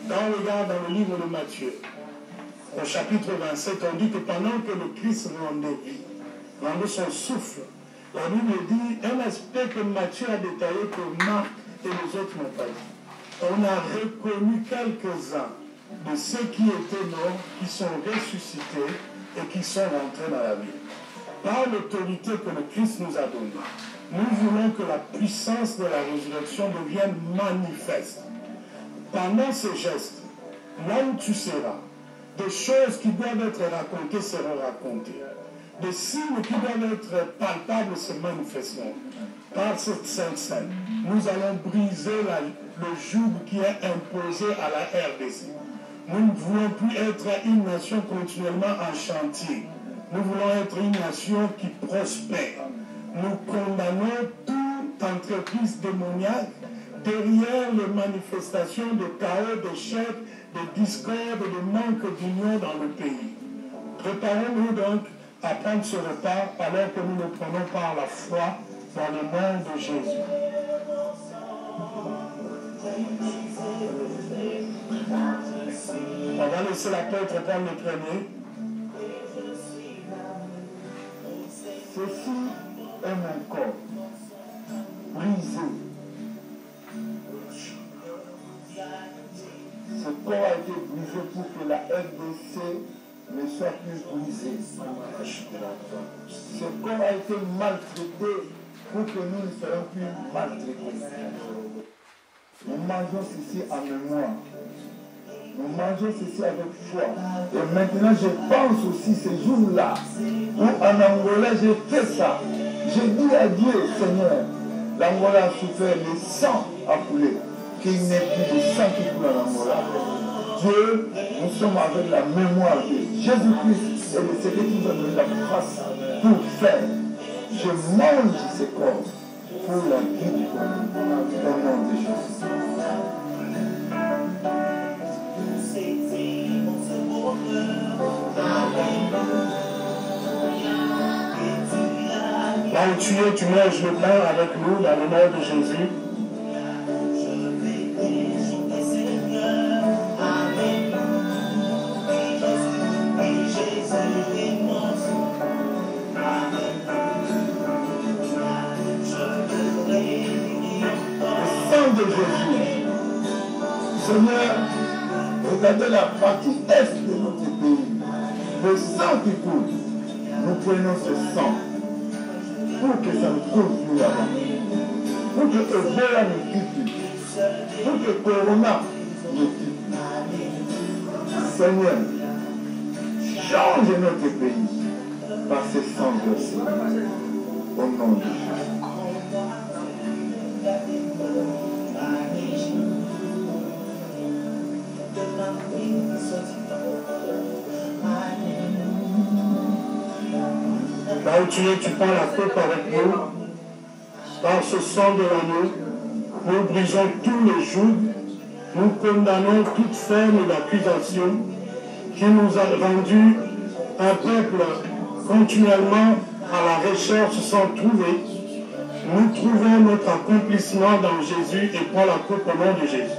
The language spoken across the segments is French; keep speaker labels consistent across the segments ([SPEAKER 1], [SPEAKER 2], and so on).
[SPEAKER 1] Quand on regarde dans le livre de Matthieu, au chapitre 27, on dit que pendant que le Christ rendait vie, rendait son souffle, la Bible dit un aspect que Matthieu a détaillé que Marc et les autres n'ont pas dit. On a reconnu quelques-uns de ceux qui étaient morts, qui sont ressuscités et qui sont rentrés dans la vie. Par l'autorité que le Christ nous a donnée, nous voulons que la puissance de la résurrection devienne manifeste. Pendant ces gestes, là où tu seras, des choses qui doivent être racontées seront racontées. Des signes qui doivent être palpables se manifesteront. Par cette sainte scène, nous allons briser le joug qui est imposé à la RDC. Nous ne voulons plus être une nation continuellement en chantier. Nous voulons être une nation qui prospère. Nous condamnons toute entreprise démoniaque derrière les manifestations de chaos, d'échecs, de discorde, de manque d'union dans le pays. Préparons-nous donc à prendre ce repas alors que nous le prenons par la foi dans le nom de Jésus. On va laisser l'apôtre prendre le premier. Ceci est mon corps brisé. Ce corps a été brisé pour que la RDC ne soit plus brisée. Ce corps a été maltraité pour que nous ne soyons plus maltraités. Nous mangeons ceci en mémoire. Nous mangeons ceci avec foi. Et maintenant, je pense aussi ces jours-là où en Angola, j'ai fait ça. J'ai dit à Dieu, Seigneur, l'Angola a souffert, le sang a coulé. Qu'il n'y ait plus de sang qui coule en Angola. Dieu, nous sommes avec la mémoire de Jésus-Christ et de ce qui nous a donné la grâce pour faire. Je mange ce corps pour la vie du corps. Au nom de Jésus. Là où tu es, tu manges le pain avec nous dans le nom de Jésus. De Jésus. Seigneur, regardez la partie est de notre pays. Le sang qui coule. Nous prenons ce sang pour que ça ne coule plus là-bas. Pour que Ebola ne quitte plus. Pour que Corona ne quitte plus. Seigneur, change notre pays par ce sang versé. Au nom de Jésus. Là où tu es, tu prends la coupe avec nous. Par ce sang de l'agneau, nous brisons tous les jougs. Nous condamnons toute forme d'accusation qui nous a rendu un peuple continuellement à la recherche sans trouver. Nous trouvons notre accomplissement dans Jésus et prends la coupe au nom de Jésus.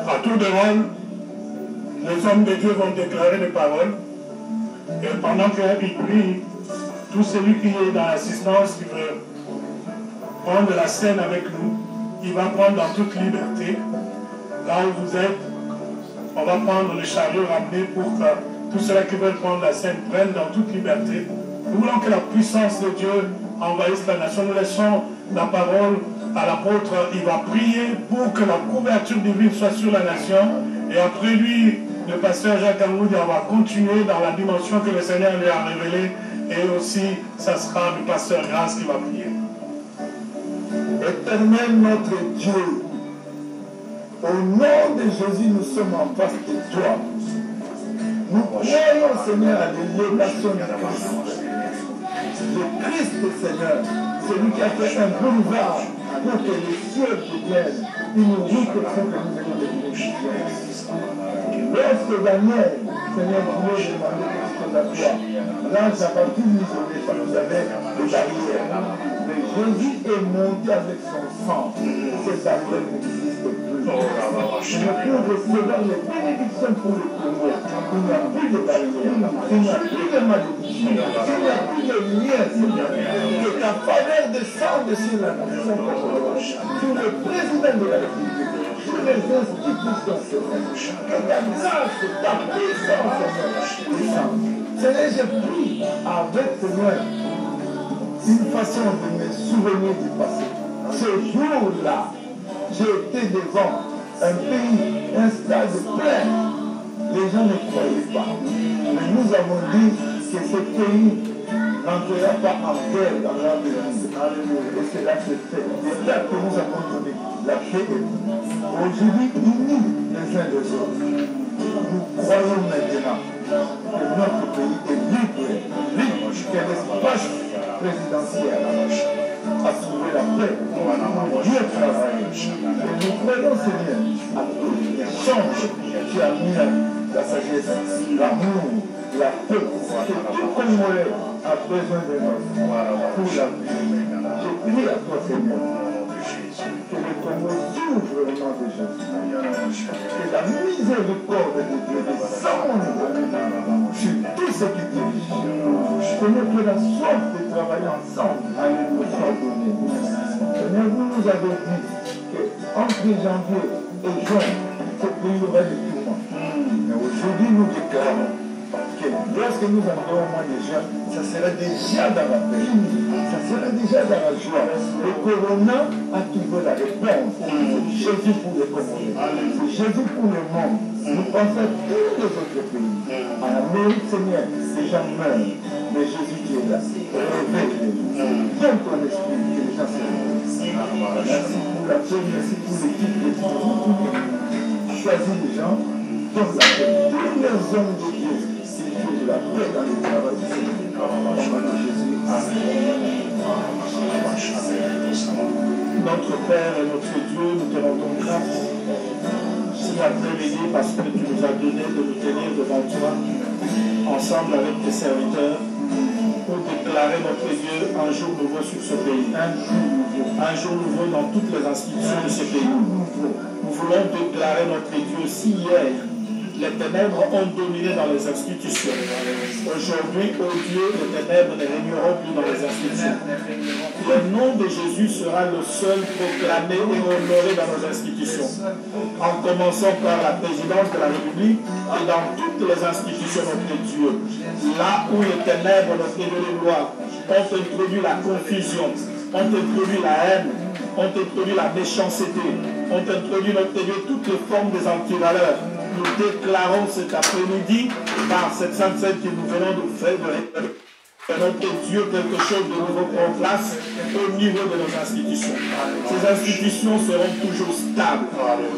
[SPEAKER 1] À tour de rôle, les hommes de Dieu vont déclarer des paroles. Et pendant qu'ils prient, tout celui qui est dans l'assistance, qui veut prendre la scène avec nous, il va prendre dans toute liberté. Là où vous êtes, on va prendre le chariot ramené pour que tous ceux qui veulent prendre la scène prennent dans toute liberté. Nous voulons que la puissance de Dieu envahisse la nation. Nous laissons la parole à l'apôtre. Il va prier pour que la couverture divine soit sur la nation. Et après lui, le pasteur Jacques Angoudi, on va continuer dans la dimension que le Seigneur lui a révélée. Et aussi, ça sera le pasteur Grâce qui va prier.
[SPEAKER 2] Éternel notre Dieu, au nom de Jésus, nous sommes en face de toi. Nous croyons, Seigneur, à l'élévation du Christ. Le Christ, Seigneur, celui qui a fait un boulevard pour que les cieux deviennent une route pour que nous ayons des bénédictions. Lorsque Daniel, Seigneur, voulait demander quelque chose à toi, l'ange n'a pas pu l'isoler parce qu'il y avait des barrières. Mais Jésus est monté avec son sang. Ces barrières n'existent plus. Je peux recevoir les bénédictions pour le Congo. Il n'y a plus de barrières. Il n'y a plus de malédiction. Il n'y a plus de lien, Seigneur. Que ta faveur descende sur la nation congolaise, sur le président de la République, sur les institutions, Seigneur. Que ta grâce, ta puissance, Seigneur, descende. Seigneur, je prie avec, Seigneur, une façon de me souvenir du passé. Ce jour-là, j'ai été devant un pays, un stade plein. Les gens ne croyaient pas. Mais nous avons dit que ce pays n'entrera pas en guerre dans leur pays. Et cela se fait. Les dates que nous avons données, la paix est venue. Aujourd'hui, unis les uns les autres. Nous croyons maintenant que notre pays est libre, que l'espace présidentiel a trouvé la paix pour Dieu travailler. Et nous croyons, Seigneur, à tout change qui a mis la sagesse, l'amour, la paix, que tout Congolais a besoin de nous pour la vie. Je prie à toi, Seigneur, que le Congo s'ouvre au nom de Jésus. Que la miséricorde de Dieu descende sur tout ce qui dirige. Seigneur, que la soif de travailler ensemble nous soit donnée. Seigneur, vous nous avez dit qu'entre janvier et juin, ce pays aura des tourments. Mais aujourd'hui, nous déclarons que lorsque nous arriverons au mois de juin, ça sera déjà dans la paix. Ça sera déjà dans la joie. Le corona a trouvé la réponse. C'est Jésus pour les Congolais. C'est Jésus pour le monde. Nous pensons à tous les autres pays. En Amérique, Seigneur, les gens meurent. Mais Jésus qui est là, réveille-les. Donne ton esprit que les gens se réveillent. Merci pour la paix, merci pour l'équipe de Dieu. Choisis les gens, donne la paix. Tous les hommes de Dieu, c'est de la paix dans le travail du Seigneur. Jésus.
[SPEAKER 1] Notre Père et notre Dieu, nous te rendons grâce cet après-midi parce que tu nous as donné de nous tenir devant toi, ensemble avec tes serviteurs, pour déclarer, notre Dieu, un jour nouveau sur ce pays. Un jour nouveau dans toutes les institutions de ce pays. Nous voulons déclarer, notre Dieu, si hier, les ténèbres ont dominé dans les institutions. Aujourd'hui, ô Dieu, les ténèbres ne régneront plus dans les institutions. Le nom de Jésus sera le seul proclamé et honoré dans nos institutions. En commençant par la présidence de la République et dans toutes les institutions, notre Dieu. Là où les ténèbres, notre Dieu de gloire, ont introduit la confusion, ont introduit la haine, ont introduit la méchanceté, ont introduit, notre Dieu, toutes les formes des antivaleurs. Nous déclarons cet après-midi, par cette sainte scène que nous venons de faire, que notre Dieu, quelque chose de nouveau prend place au niveau de nos institutions. Ces institutions seront toujours stables.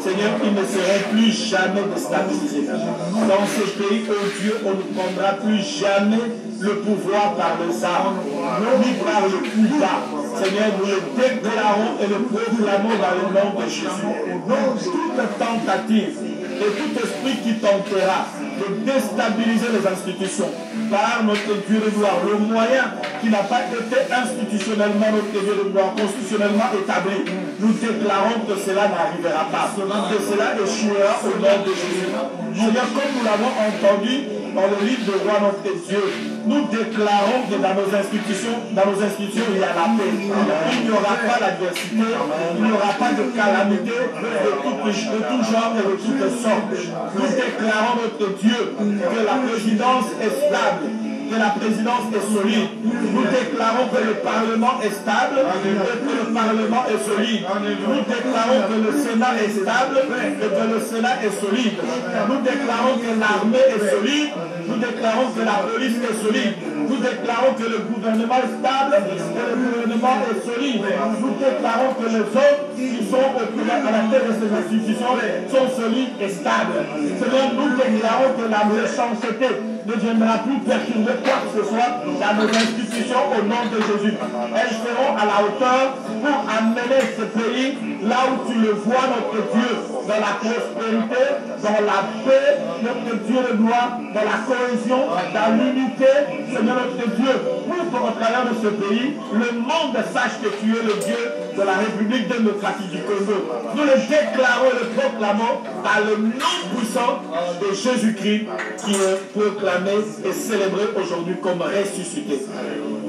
[SPEAKER 1] Seigneur, ils ne seront plus jamais déstabilisés. Dans ce pays, ô Dieu, on ne prendra plus jamais le pouvoir par les armes, ni par le coup bas. Seigneur, nous le déclarons et le proclamons dans le nom de Jésus. Donc, toute tentative et tout esprit qui tentera de déstabiliser les institutions par notre Dieu de gloire, le moyen qui n'a pas été institutionnellement, notre Dieu de gloire, constitutionnellement établi, nous déclarons que cela n'arrivera pas, que cela échouera au nom de Jésus. Seigneur, comme nous l'avons entendu dans le livre de Roi notre Dieu, nous déclarons que dans nos institutions, il y a la paix. Il n'y aura pas l'adversité, il n'y aura pas de calamité de tout genre et de toutes sortes. Nous déclarons, notre Dieu, que la présidence est stable,
[SPEAKER 3] que la présidence est solide. Nous déclarons que le Parlement est stable et que le Parlement est solide. Nous déclarons que le Sénat est stable et que le Sénat est solide. Nous déclarons que l'armée est solide. Nous déclarons que la police est solide. Nous déclarons que le gouvernement est stable et le gouvernement est solide. Nous déclarons que les hommes qui sont à la tête de ces institutions sont solides et stables. Seigneur, nous déclarons que la méchanceté ne viendra plus perturber quoi que ce soit dans nos institutions au nom de Jésus. Elles seront à la hauteur pour amener ce pays là où tu le vois, notre Dieu, dans la prospérité, dans la paix, notre Dieu le gloire, dans la cohésion, dans l'unité, Seigneur notre Dieu, pour au travers de ce pays, le monde sache que tu es le Dieu de la République démocratique du Congo. Nous le déclarons et le proclamons par le nom puissant de Jésus-Christ qui est proclamé et célébré aujourd'hui comme ressuscité.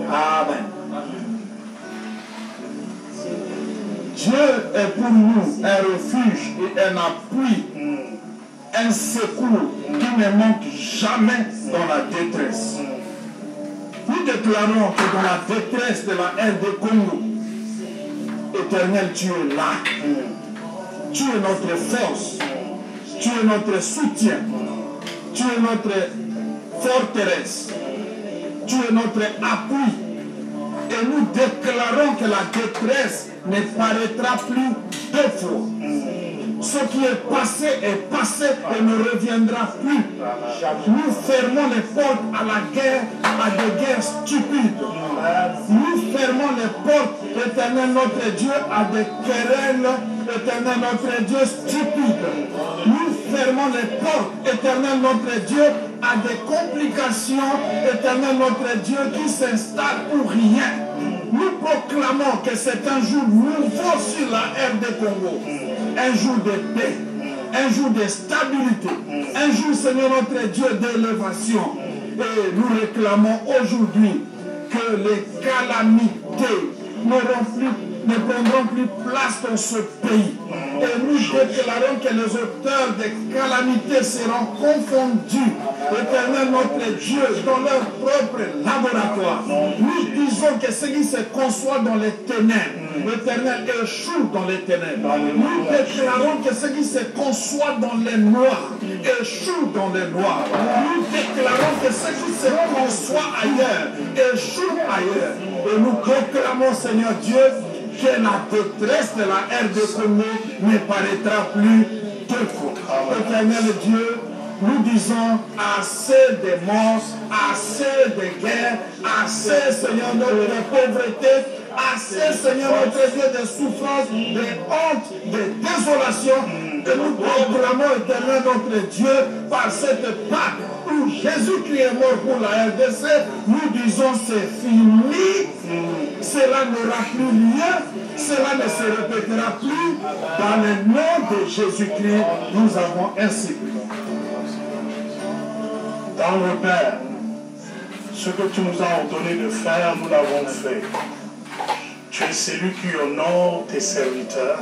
[SPEAKER 3] Amen.
[SPEAKER 2] Dieu est pour nous un refuge et un appui, un secours qui ne manque jamais dans la détresse. Nous déclarons que dans la détresse de la RD Congo, Éternel, tu es là. Tu es notre force. Tu es notre soutien. Tu es notre forteresse. Tu es notre appui. Et nous déclarons que la détresse ne paraîtra plus deux fois. Ce qui est passé et ne reviendra plus. Nous fermons les portes à la guerre, à des guerres stupides. Nous fermons les portes, Éternel notre Dieu, à des querelles, Éternel notre Dieu, stupides. Nous fermons les portes, Éternel notre Dieu, à des complications, Éternel notre Dieu, qui s'installent pour rien. Nous proclamons que c'est un jour nouveau sur la RD Congo. Un jour de paix, un jour de stabilité, un jour, Seigneur notre Dieu, d'élévation. Et nous réclamons aujourd'hui que les calamités ne prendront plus place dans ce pays. Et nous déclarons que les auteurs des calamités seront confondus, Éternel notre Dieu, dans leur propre laboratoire. Nous disons que ce qui se conçoit dans les ténèbres, l'Éternel échoue dans les ténèbres. Nous déclarons que ce qui se conçoit dans les noirs échoue dans les noirs. Nous déclarons que ce qui se conçoit ailleurs échoue ailleurs. Et nous proclamons, Seigneur Dieu, que la détresse de la RD Congo ne paraîtra plus deux fois. Éternel Dieu, nous disons assez de morts, assez de guerres, assez, Seigneur, de pauvreté, assez, Seigneur, notre Dieu, de souffrance, de honte, de désolation. Et nous proclamons, Éternel, notre Dieu, par cette Pâque où Jésus-Christ est mort pour la RDC, nous disons c'est fini, cela n'aura plus lieu, cela ne se répétera plus. Dans le nom de Jésus-Christ, nous avons ainsi prié.
[SPEAKER 1] Dans le Père, ce que tu nous as ordonné de faire, nous l'avons fait. Tu es celui qui honore tes serviteurs.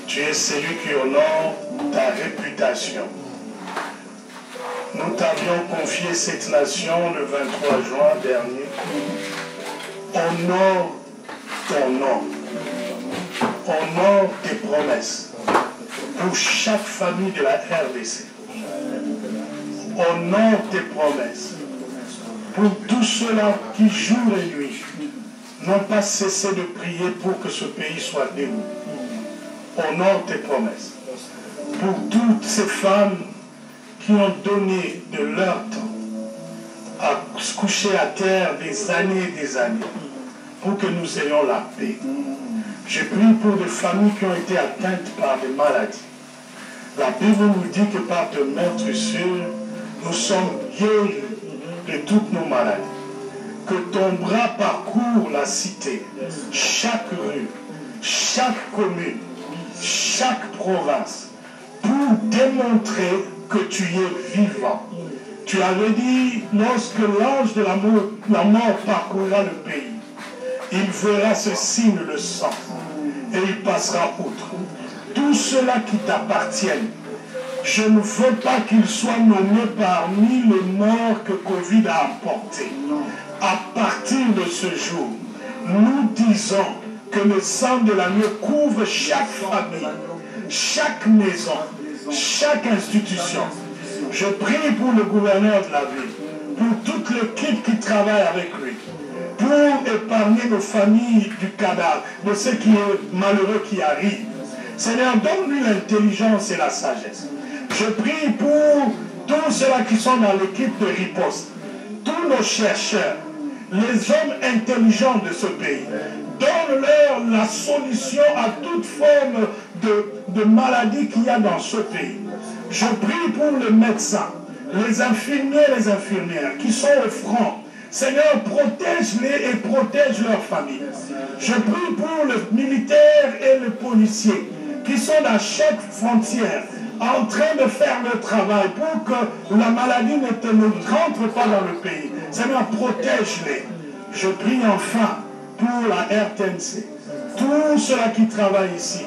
[SPEAKER 1] Tu es celui qui honore ta réputation. Nous t'avions confié cette nation le 23 juin dernier. Honore ton nom. Honore tes promesses pour chaque famille de la RDC. Honore tes promesses pour tous ceux-là qui, jour et nuit, n'ont pas cessé de prier pour que ce pays soit debout. Honore tes promesses pour toutes ces femmes qui ont donné de leur temps à se coucher à terre des années et des années pour que nous ayons la paix. Je prie pour des familles qui ont été atteintes par des maladies. La Bible nous dit que par de meurtrissures, nous sommes guéris de toutes nos maladies. Que ton bras parcourt la cité, chaque rue, chaque commune, chaque province, pour démontrer que tu es vivant. Tu avais dit, lorsque l'ange de la mort parcourra le pays, il verra ce signe de sang et il passera outre. Tous ceux-là qui t'appartiennent, Je ne veux pas qu'il soit nommé parmi les morts que Covid a apportés. À partir de ce jour, nous disons que le sang de l'agneau couvre chaque famille, chaque maison, chaque institution. Je prie pour le gouverneur de la ville, pour toute l'équipe qui travaille avec lui, pour épargner nos familles du cadavre, de ceux qui est malheureux qui arrivent. Seigneur, donne-lui l'intelligence et la sagesse. Je prie pour tous ceux-là qui sont dans l'équipe de riposte, tous nos chercheurs, les hommes intelligents de ce pays. Donne-leur la solution à toute forme de maladie qu'il y a dans ce pays. Je prie pour les médecins, les infirmiers et les infirmières qui sont au front. Seigneur, protège-les et protège leurs familles. Je prie pour les militaires et les policiers qui sont à chaque frontière en train de faire le travail pour que la maladie ne rentre pas dans le pays. Seigneur, protège-les. Je prie enfin pour la RTNC, tous ceux-là qui travaillent ici.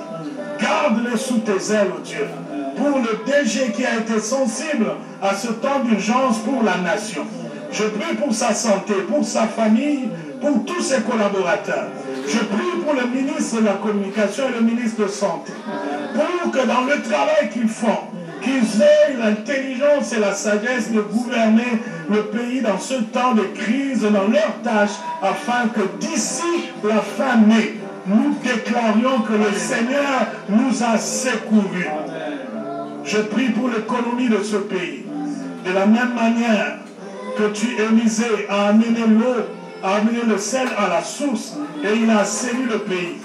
[SPEAKER 1] Garde-les sous tes ailes, oh Dieu. Pour le DG qui a été sensible à ce temps d'urgence pour la nation. Je prie pour sa santé, pour sa famille, pour tous ses collaborateurs. Je prie pour le ministre de la Communication et le ministre de la Santé. Pour que dans le travail qu'ils font, qu'ils aient l'intelligence et la sagesse de gouverner le pays dans ce temps de crise, dans leurs tâches, afin que d'ici la fin mai, nous déclarions que le Seigneur nous a secourus. Je prie pour l'économie de ce pays. De la même manière que tu, Élisée, a amené l'eau, a amené le sel à la source, et il a assaini le pays.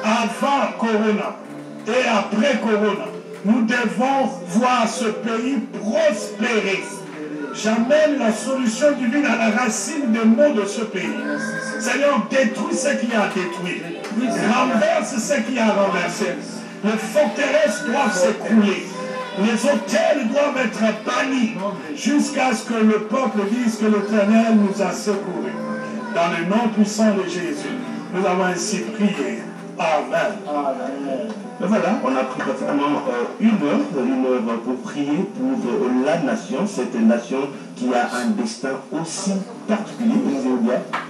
[SPEAKER 1] Avant Corona et après Corona, nous devons voir ce pays prospérer. J'amène la solution divine à la racine des maux de ce pays. Seigneur, détruis ce qui a détruit. Renverse ce qui a renversé. Les forteresses doivent s'écrouler. Les hôtels doivent être bannis jusqu'à ce que le peuple dise que l'Éternel nous a secourus. Dans le nom puissant de Jésus, nous avons ainsi prié. Amen.
[SPEAKER 4] Mais voilà, on a pris pratiquement une heure pour prier pour la nation, cette nation qui a un destin aussi particulier.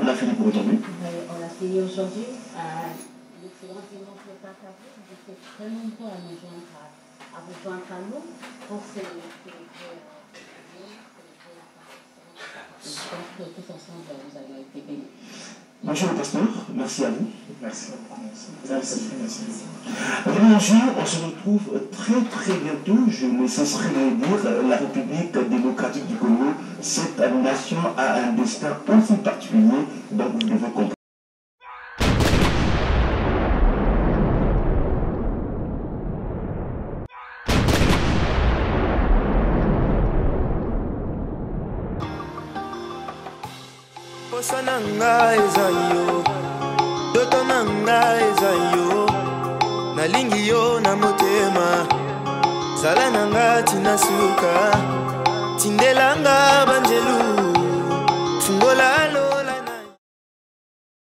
[SPEAKER 4] On a fini pour aujourd'hui.
[SPEAKER 5] On a fini aujourd'hui. L'excellent dimanche le 4 avril, vous êtes très nombreux à vous joindre à nous pour célébrer j'espère que tous ensemble vous avez été bénis.
[SPEAKER 4] Bonjour le pasteur, merci à vous.
[SPEAKER 1] Merci.
[SPEAKER 4] Bonjour, on se retrouve très bientôt. Je ne cesserai de dire, la République démocratique du Congo, cette nation a un destin aussi particulier, donc vous devez comprendre.
[SPEAKER 6] Nanga ezayo, doto nanga ezayo, nalingi yo na motema, zala nanga tina suka, tindelanga banjelu.